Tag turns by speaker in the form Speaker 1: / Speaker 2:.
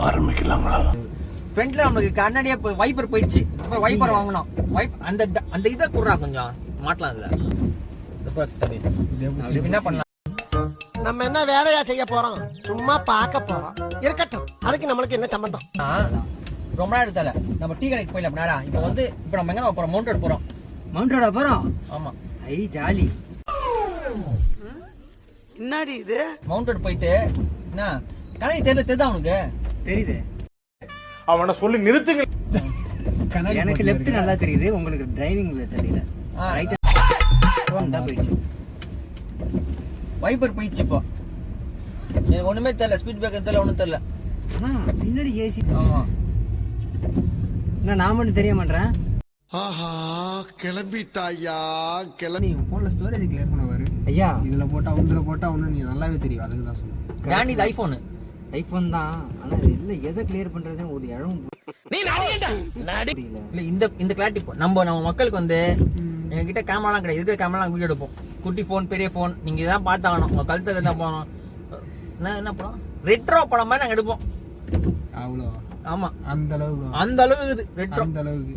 Speaker 1: ஆரம்பிக்கலாங்களா?
Speaker 2: ஃப்ரண்ட்ல நம்மளுக்கு கண்ணாடியே வைப்பர் போயிடுச்சு. இப்போ வைப்பர் வாங்கணும். அந்த அந்த இதை குடுறா கொஞ்சம் மாட்டலாம் அதுல. என்ன பண்ணலாம்?
Speaker 3: நம்ம என்ன வேலையா செய்ய போறோம்? சும்மா பார்க்க போறோம். இருக்கட்டும், அதுக்கு நம்மளுக்கு என்ன சம்பந்தம்?
Speaker 2: ரொம்ப நாள் எடுத்தால நம்ம டீ கடைக்கு போயிடலாம் நேரா. இப்போ வந்து இப்போ நம்ம எங்க போறோம்? மவுண்ட் ரோட் போறோம்.
Speaker 4: மவுண்ட் ரோடா போறோம்?
Speaker 2: ஆமா.
Speaker 4: ஐ ஜாலி.
Speaker 3: என்னடி இது?
Speaker 2: மவுண்ட் ரோட் போயிட்டு என்ன கண்ணாடி தெரியுதா உனக்கு? தெரியுது.
Speaker 1: அவனை சொல்லி நிறுத்துங்க.
Speaker 4: எனக்கு லெஃப்ட் நல்லா தெரியுது, உங்களுக்கு டிரைவிங்ல தெரியல. ரைட் தான் போயிடுச்சு.
Speaker 2: வைப்பர் போயிடுச்சு. இப்போ எனக்கு ஒண்ணுமே தெரியல. ஸ்பீட் பிரேக்கர் தெரியல, ஒண்ணும் தெரியல.
Speaker 4: பின்னாடி ஏசி.
Speaker 2: ஆமா.
Speaker 4: நான் மட்டும் தெரிய மாட்டேன்.
Speaker 5: ஆஹா, கிளம்பிட்டாயா
Speaker 6: நீ போன்ல ஸ்டோரேஜ் கிளியர் பண்ண பாரு
Speaker 4: ஐயா.
Speaker 6: இதுல போட்டா ஒன்றுல போட்டா ஒண்ணு நீ நல்லாவே தெரியும். அதுக்கு தான் சொன்னேன்.
Speaker 2: ஏன் இது ஐபோன்?
Speaker 4: ஐபோன் தான். ஆனா இல்ல எதை கிளியர் பண்றது ஒரு இடம்.
Speaker 2: இல்ல இந்த கிளாரிட்டி நம்ம மக்களுக்கு வந்து எங்ககிட்ட கேமராலாம் கிடையாது. இருக்கிற கேமராலாம் வீடியோ எடுப்போம். குட்டி போன், பெரிய போன், நீங்க இதான் பார்த்தாகணும். உங்க கழுத்துல தான் போகணும். என்ன படம்? ரெட்ரோ படம் மாதிரி நாங்க எடுப்போம்.
Speaker 6: அவ்வளோ.
Speaker 2: ஆமா,
Speaker 6: அந்த அளவுக்கு
Speaker 2: அந்த அளவுக்கு ரெட்ரோ.
Speaker 6: அந்த அளவுக்கு